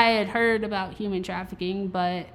I had heard about human trafficking, but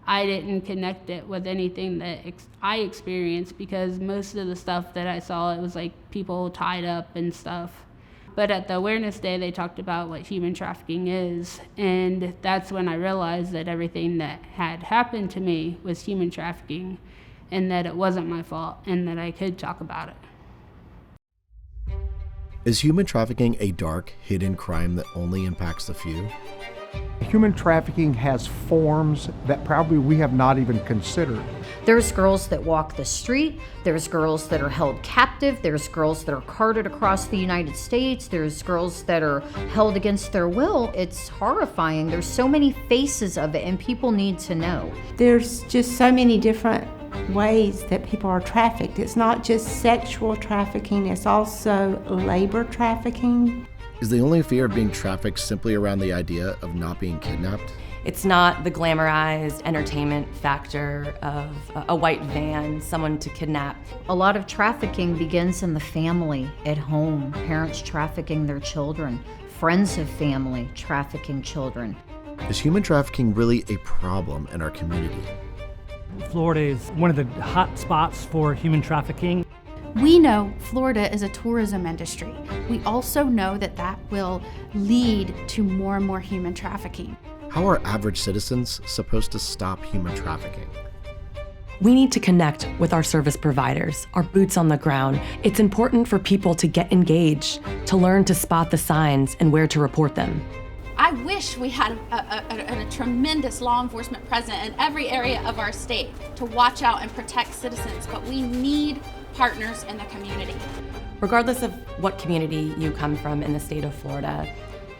I didn't connect it with anything that I experienced, because most of the stuff that I saw, it was like people tied up and stuff. But at the awareness day, they talked about what human trafficking is, and that's when I realized that everything that had happened to me was human trafficking, and that it wasn't my fault, and that I could talk about it. Is human trafficking a dark, hidden crime that only impacts the few? Human trafficking has forms that probably we have not even considered. There's girls that walk the street, there's girls that are held captive, there's girls that are carted across the United States, there's girls that are held against their will. It's horrifying. There's so many faces of it, and people need to know. There's just so many different ways that people are trafficked. It's not just sexual trafficking, it's also labor trafficking. Is the only fear of being trafficked simply around the idea of not being kidnapped? It's not the glamorized entertainment factor of a white van, someone to kidnap. A lot of trafficking begins in the family, at home, parents trafficking their children, friends of family trafficking children. Is human trafficking really a problem in our community? Florida is one of the hot spots for human trafficking. We know Florida is a tourism industry. We also know that that will lead to more and more human trafficking. How are average citizens supposed to stop human trafficking? We need to connect with our service providers, our boots on the ground. It's important for people to get engaged, to learn to spot the signs and where to report them. I wish we had a tremendous law enforcement present in every area of our state to watch out and protect citizens, but we need partners in the community. Regardless of what community you come from in the state of Florida,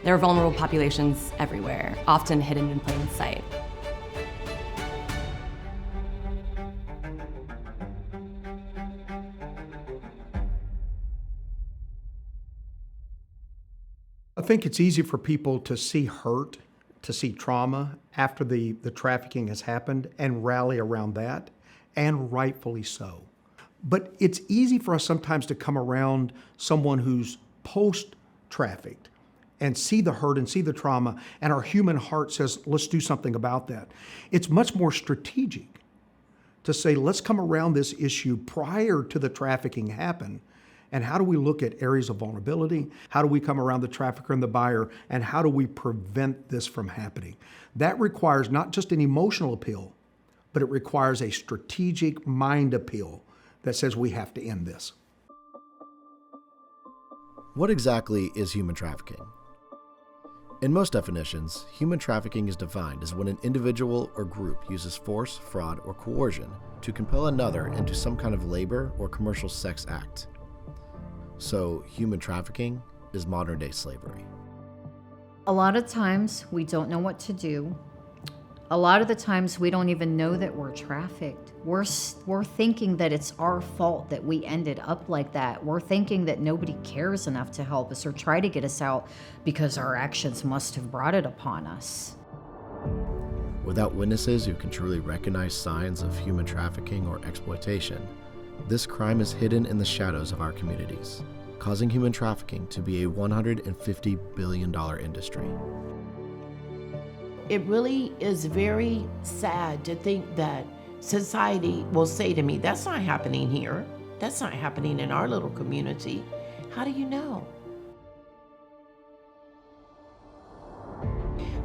there are vulnerable populations everywhere, often hidden in plain sight. I think it's easy for people to see hurt, to see trauma after the trafficking has happened and rally around that, and rightfully so. But it's easy for us sometimes to come around someone who's post-trafficked and see the hurt and see the trauma, and our human heart says, let's do something about that. It's much more strategic to say, let's come around this issue prior to the trafficking happen. And how do we look at areas of vulnerability? How do we come around the trafficker and the buyer? And how do we prevent this from happening? That requires not just an emotional appeal, but it requires a strategic mind appeal that says we have to end this. What exactly is human trafficking? In most definitions, human trafficking is defined as when an individual or group uses force, fraud, or coercion to compel another into some kind of labor or commercial sex act. So, human trafficking is modern-day slavery. A lot of times we don't know what to do. A lot of the times we don't even know that we're trafficked. We're thinking that it's our fault that we ended up like that. We're thinking that nobody cares enough to help us or try to get us out because our actions must have brought it upon us. Without witnesses who can truly recognize signs of human trafficking or exploitation, this crime is hidden in the shadows of our communities, causing human trafficking to be a $150 billion industry. It really is very sad to think that society will say to me, that's not happening here. That's not happening in our little community. How do you know?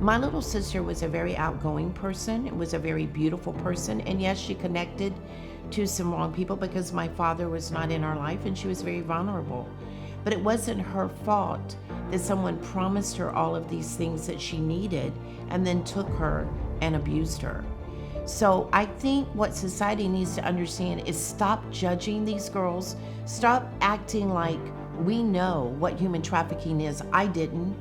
My little sister was a very outgoing person, was a very beautiful person, and yes, she connected to some wrong people because my father was not in our life and she was very vulnerable. But it wasn't her fault that someone promised her all of these things that she needed and then took her and abused her. So I think what society needs to understand is stop judging these girls, stop acting like we know what human trafficking is. I didn't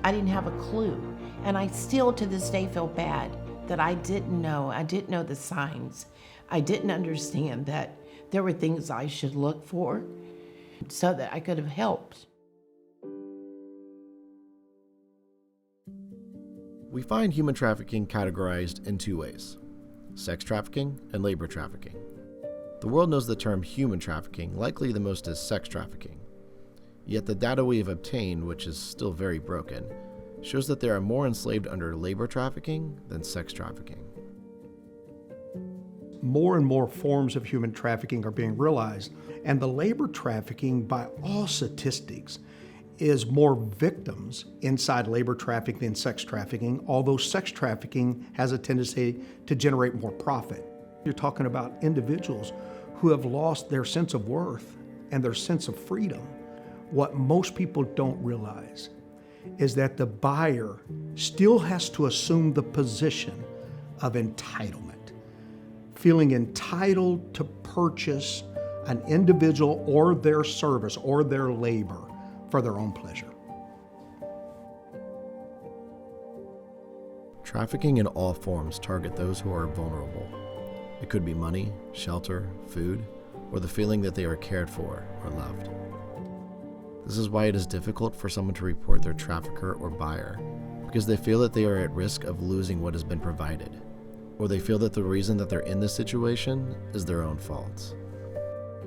have a clue. And I still to this day feel bad that I didn't know the signs. I didn't understand that there were things I should look for so that I could have helped. We find human trafficking categorized in two ways: sex trafficking and labor trafficking. The world knows the term human trafficking likely the most as sex trafficking. Yet the data we have obtained, which is still very broken, shows that there are more enslaved under labor trafficking than sex trafficking. More and more forms of human trafficking are being realized, and the labor trafficking, by all statistics, is more victims inside labor trafficking than sex trafficking, although sex trafficking has a tendency to generate more profit. You're talking about individuals who have lost their sense of worth and their sense of freedom. What most people don't realize is that the buyer still has to assume the position of entitlement, feeling entitled to purchase an individual or their service or their labor for their own pleasure. Trafficking in all forms target those who are vulnerable. It could be money, shelter, food, or the feeling that they are cared for or loved. This is why it is difficult for someone to report their trafficker or buyer, because they feel that they are at risk of losing what has been provided, or they feel that the reason that they're in this situation is their own fault.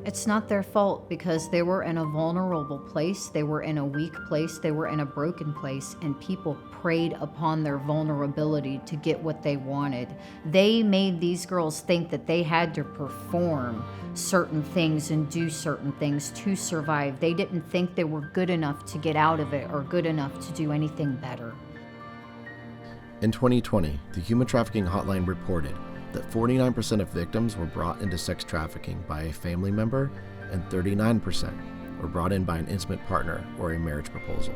It's not their fault because they were in a vulnerable place, they were in a weak place, they were in a broken place, and people preyed upon their vulnerability to get what they wanted. They made these girls think that they had to perform certain things and do certain things to survive. They didn't think they were good enough to get out of it or good enough to do anything better. In 2020, the Human Trafficking Hotline reported that 49% of victims were brought into sex trafficking by a family member and 39% were brought in by an intimate partner or a marriage proposal.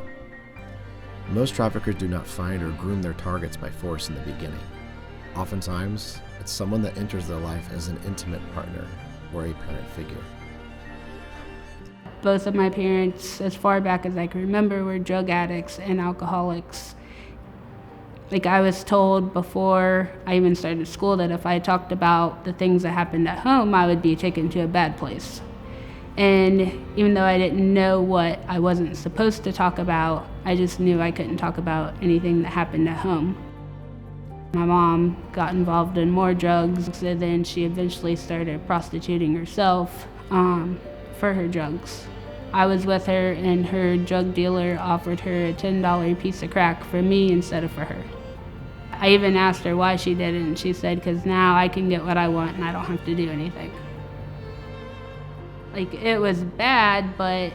Most traffickers do not find or groom their targets by force in the beginning. Oftentimes, it's someone that enters their life as an intimate partner or a parent figure. Both of my parents, as far back as I can remember, were drug addicts and alcoholics. Like, I was told before I even started school that if I talked about the things that happened at home, I would be taken to a bad place. And even though I didn't know what I wasn't supposed to talk about, I just knew I couldn't talk about anything that happened at home. My mom got involved in more drugs, and then she eventually started prostituting herself for her drugs. I was with her, and her drug dealer offered her a $10 piece of crack for me instead of for her. I even asked her why she did it, and she said, because now I can get what I want and I don't have to do anything. Like, it was bad, but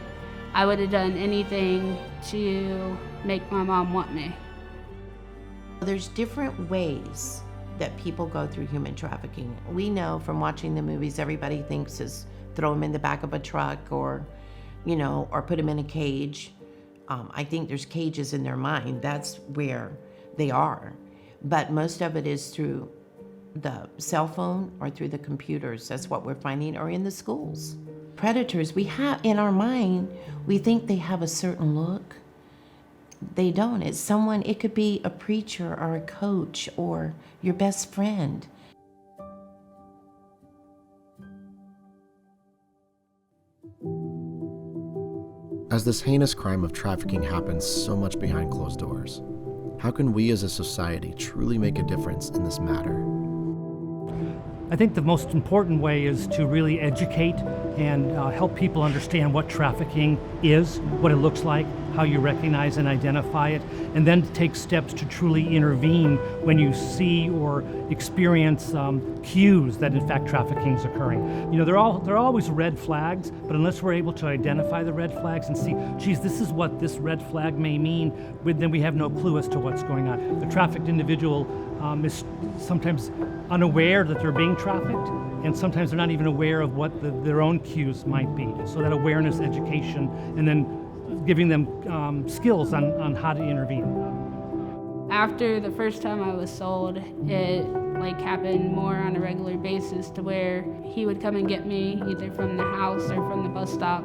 I would have done anything to make my mom want me. There's different ways that people go through human trafficking. We know from watching the movies, everybody thinks is throw them in the back of a truck or put them in a cage. I think there's cages in their mind. That's where they are. But most of it is through the cell phone or through the computers. That's what we're finding, or in the schools. Predators, we have in our mind, we think they have a certain look. They don't. It's someone, it could be a preacher or a coach or your best friend. As this heinous crime of trafficking happens so much behind closed doors, how can we as a society truly make a difference in this matter? I think the most important way is to really educate and help people understand what trafficking is, what it looks like, how you recognize and identify it, and then to take steps to truly intervene when you see or experience cues that in fact trafficking is occurring. There are always red flags, but unless we're able to identify the red flags and see, geez, this is what this red flag may mean, then we have no clue as to what's going on. The trafficked individual is sometimes unaware that they're being trafficked, and sometimes they're not even aware of what their own cues might be. So that awareness, education, and then giving them skills on how to intervene. After the first time I was sold, it happened more on a regular basis, to where he would come and get me either from the house or from the bus stop,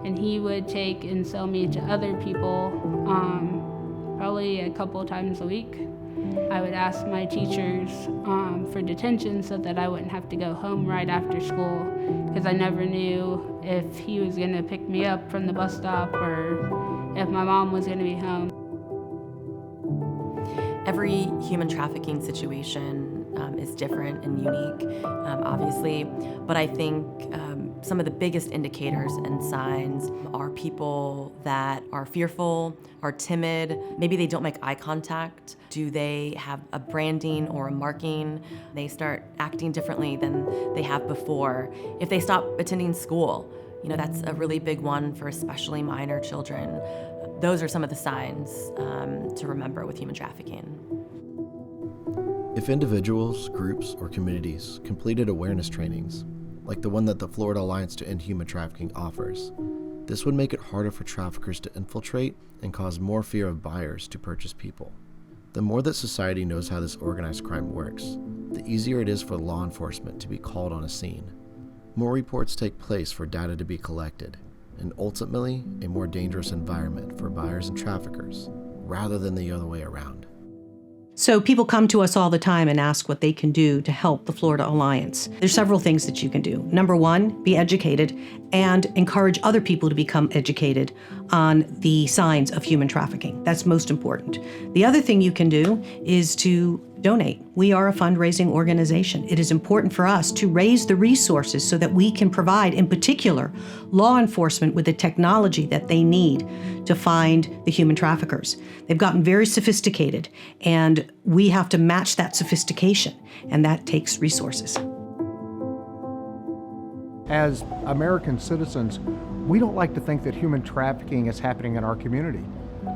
and he would take and sell me to other people probably a couple times a week. I would ask my teachers for detention so that I wouldn't have to go home right after school, because I never knew if he was going to pick me up from the bus stop or if my mom was going to be home. Every human trafficking situation is different and unique, obviously. But I think some of the biggest indicators and signs are people that are fearful, are timid, maybe they don't make eye contact. Do they have a branding or a marking? They start acting differently than they have before. If they stop attending school, that's a really big one for especially minor children. Those are some of the signs to remember with human trafficking. If individuals, groups, or communities completed awareness trainings, like the one that the Florida Alliance to End Human Trafficking offers, this would make it harder for traffickers to infiltrate and cause more fear of buyers to purchase people. The more that society knows how this organized crime works, the easier it is for law enforcement to be called on a scene. More reports take place for data to be collected, and ultimately a more dangerous environment for buyers and traffickers, rather than the other way around. So people come to us all the time and ask what they can do to help the Florida Alliance. There's several things that you can do. Number one, be educated and encourage other people to become educated on the signs of human trafficking. That's most important. The other thing you can do is to donate. We are a fundraising organization. It is important for us to raise the resources so that we can provide, in particular, law enforcement with the technology that they need to find the human traffickers. They've gotten very sophisticated, and we have to match that sophistication, and that takes resources. As American citizens, we don't like to think that human trafficking is happening in our community.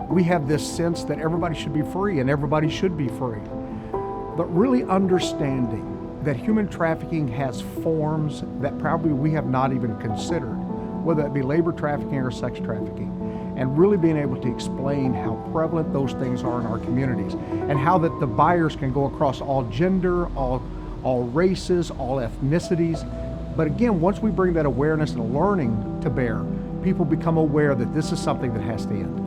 We have this sense that everybody should be free and everybody should be free. But really understanding that human trafficking has forms that probably we have not even considered, whether it be labor trafficking or sex trafficking, and really being able to explain how prevalent those things are in our communities and how that the buyers can go across all gender, all races, all ethnicities. But again, once we bring that awareness and learning to bear, people become aware that this is something that has to end.